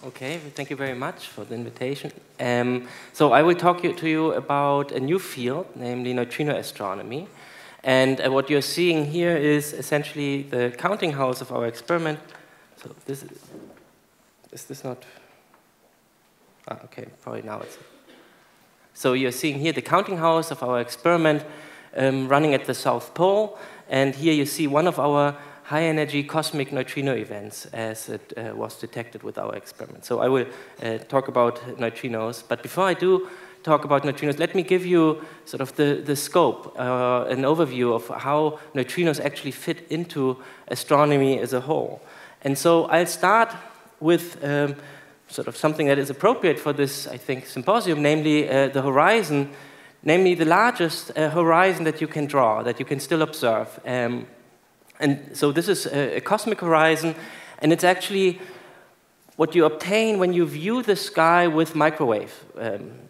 Okay, well, thank you very much for the invitation. So I will talk to you about a new field, namely neutrino astronomy. And what you're seeing here is essentially the counting house of our experiment. So this is this not? Ah, okay, probably now it's. So you're seeing here the counting house of our experiment running at the South Pole. And here you see one of our high-energy cosmic neutrino events as it was detected with our experiment. So I will talk about neutrinos. But before I do talk about neutrinos, let me give you sort of the scope, an overview of how neutrinos actually fit into astronomy as a whole. And so I'll start with sort of something that is appropriate for this, I think, symposium, namely the horizon, namely the largest horizon that you can draw, that you can still observe. And so this is a cosmic horizon, and it's actually what you obtain when you view the sky with microwave,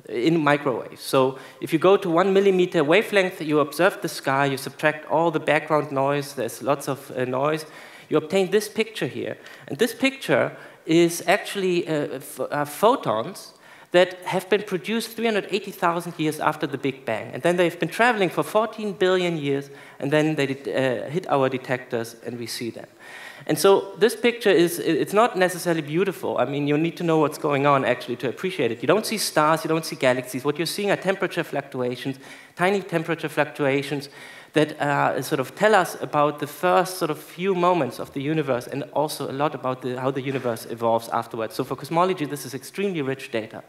in microwaves. So if you go to 1 millimeter wavelength, you observe the sky, you subtract all the background noise, there's lots of noise, you obtain this picture here. And this picture is actually photons that have been produced 380,000 years after the Big Bang. And then they've been traveling for 14 billion years, and then they hit our detectors, and we see them. And so this picture it's not necessarily beautiful. I mean, you need to know what's going on, actually, to appreciate it. You don't see stars, you don't see galaxies. What you're seeing are temperature fluctuations, tiny temperature fluctuations that sort of tell us about the first sort of few moments of the universe, and also a lot about how the universe evolves afterwards. So for cosmology, this is extremely rich data.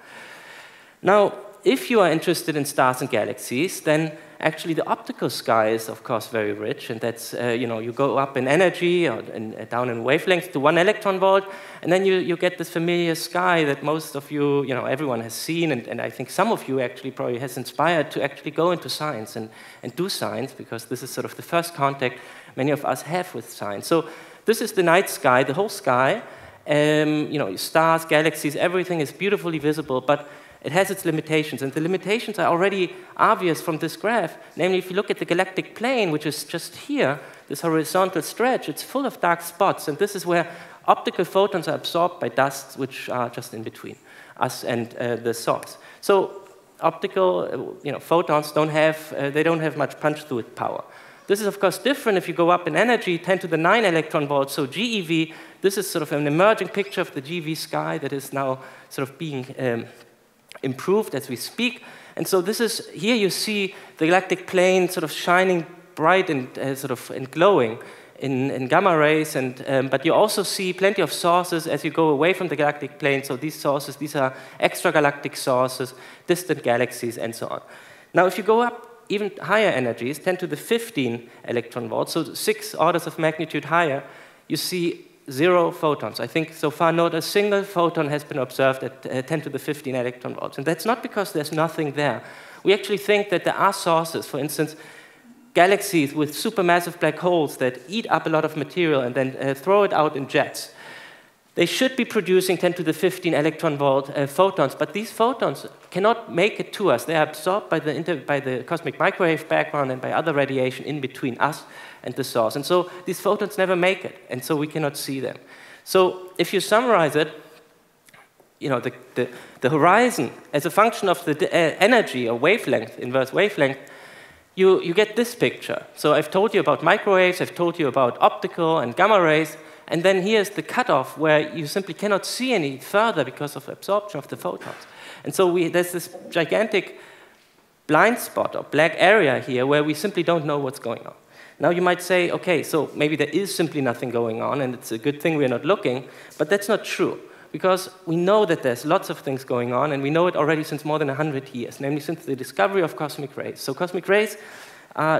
Now, if you are interested in stars and galaxies, then actually the optical sky is, of course, very rich, and that's, you go up in energy or down in wavelength to 1 electron volt, and then you get this familiar sky that most of you, everyone has seen, and I think some of you actually probably has inspired to actually go into science and do science, because this is sort of the first contact many of us have with science. So this is the night sky, the whole sky, stars, galaxies, everything is beautifully visible, but it has its limitations, and the limitations are already obvious from this graph. Namely, if you look at the galactic plane, which is just here, this horizontal stretch, it's full of dark spots, and this is where optical photons are absorbed by dusts, which are just in between us and the source. So optical, photons don't have much punch-through power. This is, of course, different if you go up in energy, 10 to the 9 electron volts, so GeV. This is sort of an emerging picture of the GeV sky that is now sort of being improved as we speak. And so this is, here you see the galactic plane sort of shining bright and and glowing in gamma rays, but you also see plenty of sources as you go away from the galactic plane. So these sources, these are extragalactic sources, distant galaxies, and so on. Now, if you go up even higher energies, 10 to the 15 electron volts, so 6 orders of magnitude higher, you see 0 photons. I think so far not a single photon has been observed at 10 to the 15 electron volts. And that's not because there's nothing there. We actually think that there are sources, for instance, galaxies with supermassive black holes that eat up a lot of material and then throw it out in jets. They should be producing 10 to the 15 electron volt photons, but these photons cannot make it to us. They are absorbed by the cosmic microwave background and by other radiation in between us and the source. And so these photons never make it, and so we cannot see them. So if you summarize it, the horizon as a function of the energy or wavelength, inverse wavelength, you get this picture. So I've told you about microwaves, I've told you about optical and gamma rays, and then here's the cutoff where you simply cannot see any further because of absorption of the photons. And so there's this gigantic blind spot or black area here where we simply don't know what's going on. Now you might say, okay, so maybe there is simply nothing going on, and it's a good thing we're not looking, but that's not true, because we know that there's lots of things going on, and we know it already since more than 100 years, namely since the discovery of cosmic rays. So cosmic rays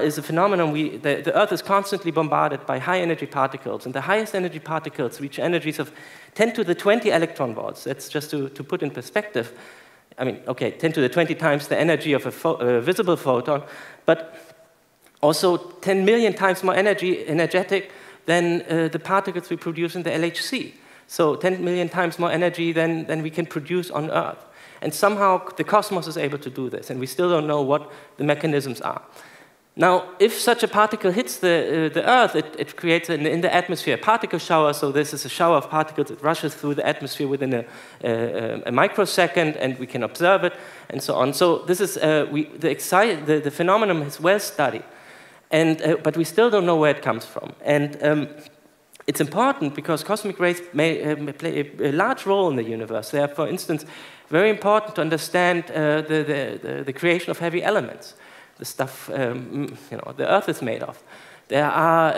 is a phenomenon. The Earth is constantly bombarded by high-energy particles, and the highest energy particles reach energies of 10 to the 20 electron volts. That's just to put in perspective. I mean, okay, 10 to the 20 times the energy of a visible photon, but also 10 million times more energetic than the particles we produce in the LHC. So 10 million times more energy than we can produce on Earth. And somehow the cosmos is able to do this, and we still don't know what the mechanisms are. Now, if such a particle hits the Earth, it creates in the atmosphere a particle shower. So this is a shower of particles that rushes through the atmosphere within a microsecond, and we can observe it, and so on. So this is the phenomenon is well studied, but we still don't know where it comes from. And it's important because cosmic rays may play a large role in the universe. They are, for instance, very important to understand the creation of heavy elements. The stuff the Earth is made of. They are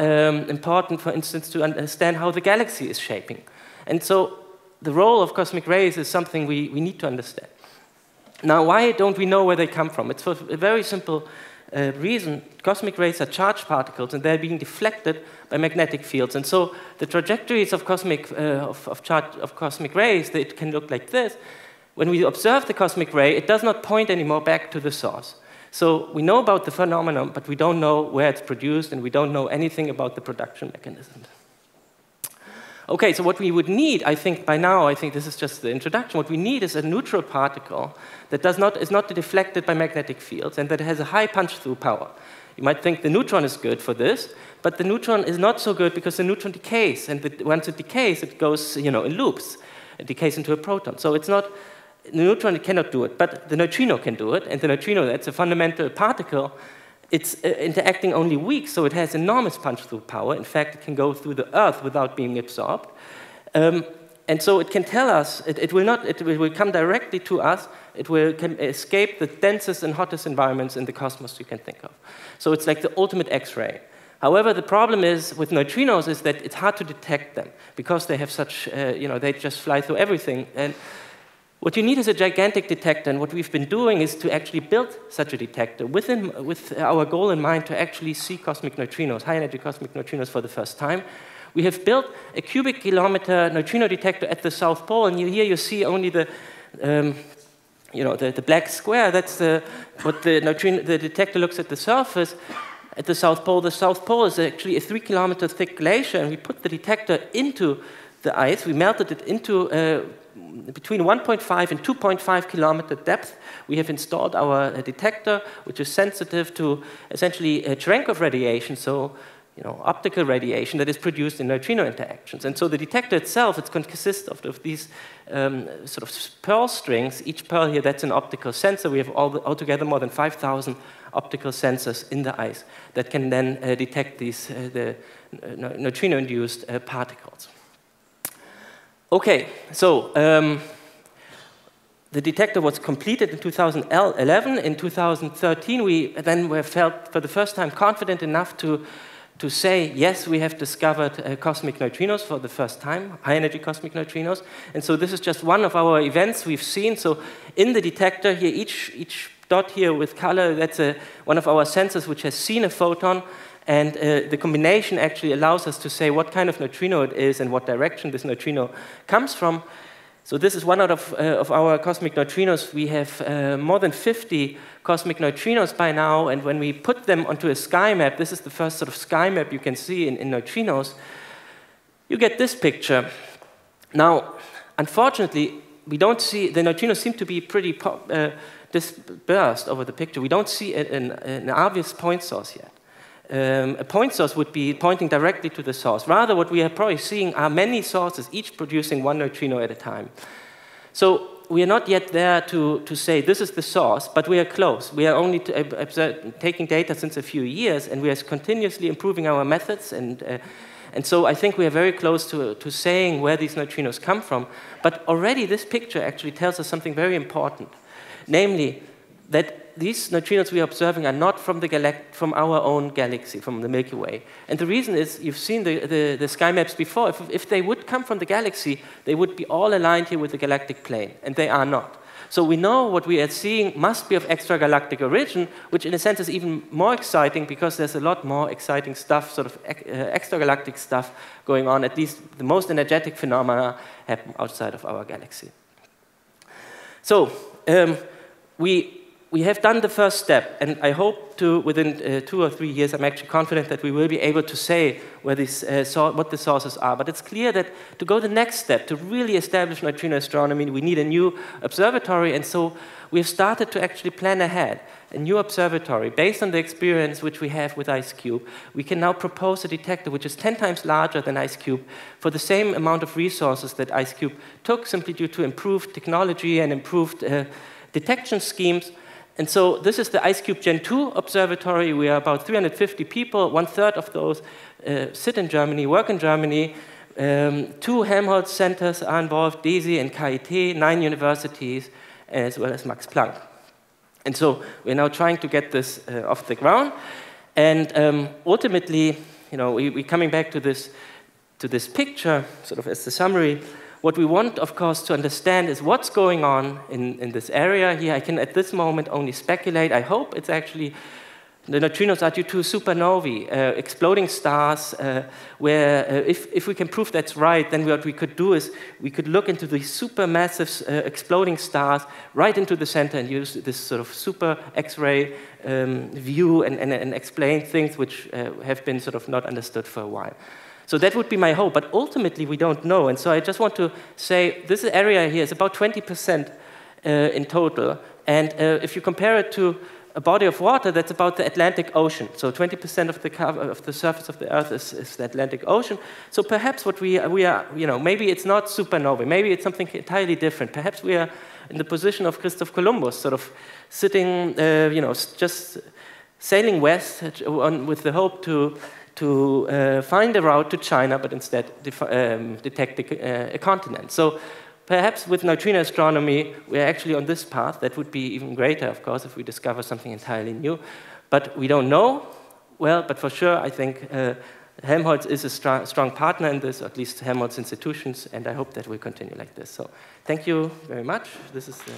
important, for instance, to understand how the galaxy is shaping. And so the role of cosmic rays is something we need to understand. Now, why don't we know where they come from? It's for a very simple reason. Cosmic rays are charged particles, and they're being deflected by magnetic fields. And so the trajectories of cosmic rays, it can look like this. When we observe the cosmic ray, it does not point anymore back to the source. So we know about the phenomenon, but we don't know where it's produced, and we don't know anything about the production mechanisms. Okay, so what we would need, I think by now, I think this is just the introduction, what we need is a neutral particle that is not deflected by magnetic fields and that has a high punch-through power. You might think the neutron is good for this, but the neutron is not so good because the neutron decays, and once it decays, it goes in loops. It decays into a proton. So it's not, the neutron cannot do it, but the neutrino can do it, and the neutrino, that's a fundamental particle. It's interacting only weak, so it has enormous punch-through power. In fact, it can go through the Earth without being absorbed. And so it can tell us, it will come directly to us, it can escape the densest and hottest environments in the cosmos you can think of. So it's like the ultimate X-ray. However, the problem is with neutrinos is that it's hard to detect them because they have such, they just fly through everything. And what you need is a gigantic detector, and what we've been doing is to actually build such a detector with our goal in mind to actually see cosmic neutrinos, high-energy cosmic neutrinos for the first time. We have built a cubic kilometer neutrino detector at the South Pole, and here you see only the black square. That's what the detector looks at the surface. At the South Pole is actually a 3-kilometer thick glacier, and we put the detector into the ice. We melted it into between 1.5 and 2.5 kilometer depth. We have installed our detector, which is sensitive to essentially Cherenkov radiation, so optical radiation that is produced in neutrino interactions. And so the detector itself, it consists of these sort of pearl strings. Each pearl here, that's an optical sensor. We have altogether more than 5,000 optical sensors in the ice that can then detect these the neutrino-induced particles. Okay, so the detector was completed in 2011. In 2013, we then felt for the first time confident enough to say, yes, we have discovered cosmic neutrinos for the first time, high-energy cosmic neutrinos. And so this is just one of our events we've seen. So in the detector here, each dot here with color, that's one of our sensors which has seen a photon. And the combination actually allows us to say what kind of neutrino it is and what direction this neutrino comes from. So this is one out of our cosmic neutrinos. We have more than 50 cosmic neutrinos by now, and when we put them onto a sky map, this is the first sort of sky map you can see in neutrinos, you get this picture. Now, unfortunately, we don't see, the neutrinos seem to be pretty dispersed over the picture. We don't see an obvious point source yet. A point source would be pointing directly to the source. Rather, what we are probably seeing are many sources, each producing one neutrino at a time. So we are not yet there to say this is the source, but we are close. We are only taking data since a few years, and we are continuously improving our methods. And so I think we are very close to saying where these neutrinos come from. But already this picture actually tells us something very important, namely that these neutrinos we are observing are not from from our own galaxy, from the Milky Way. And the reason is, you've seen the sky maps before. If they would come from the galaxy, they would be all aligned here with the galactic plane, and they are not. So we know what we are seeing must be of extragalactic origin, which in a sense is even more exciting because there's a lot more exciting stuff, sort of extragalactic stuff going on. At least the most energetic phenomena happen outside of our galaxy. So we we have done the first step, and I hope to, within 2 or 3 years, I'm actually confident that we will be able to say where these, what the sources are. But it's clear that to go the next step, to really establish neutrino astronomy, we need a new observatory, and so we've started to actually plan ahead. A new observatory, based on the experience which we have with IceCube, we can now propose a detector which is 10 times larger than IceCube for the same amount of resources that IceCube took, simply due to improved technology and improved detection schemes. And so this is the IceCube Gentoo observatory. We are about 350 people. 1/3 of those sit in Germany, work in Germany. 2 Helmholtz centers are involved, DESY and KIT, 9 universities, as well as Max Planck. And so we're now trying to get this off the ground. And ultimately, you know, we're coming back to this picture, sort of as the summary. What we want, of course, to understand is what's going on in this area here. I can, at this moment, only speculate. I hope it's actually the neutrinos are due to supernovae, exploding stars, where if we can prove that's right, then what we could do is we could look into these supermassive exploding stars right into the center and use this sort of super X-ray view and explain things which have been sort of not understood for a while. So that would be my hope, but ultimately we don't know. And so I just want to say this area here is about 20% in total. And if you compare it to a body of water, that's about the Atlantic Ocean. So 20% of the surface of the Earth is the Atlantic Ocean. So perhaps what we are, you know, maybe it's not supernovae, maybe it's something entirely different. Perhaps we are in the position of Christoph Columbus, sort of sitting, you know, just sailing west with the hope to find a route to China, but instead detect a continent. So perhaps with neutrino astronomy, we're actually on this path. That would be even greater, of course, if we discover something entirely new. But we don't know. Well, but for sure, I think Helmholtz is a strong partner in this, or at least Helmholtz institutions, and I hope that will continue like this. So thank you very much. This is the...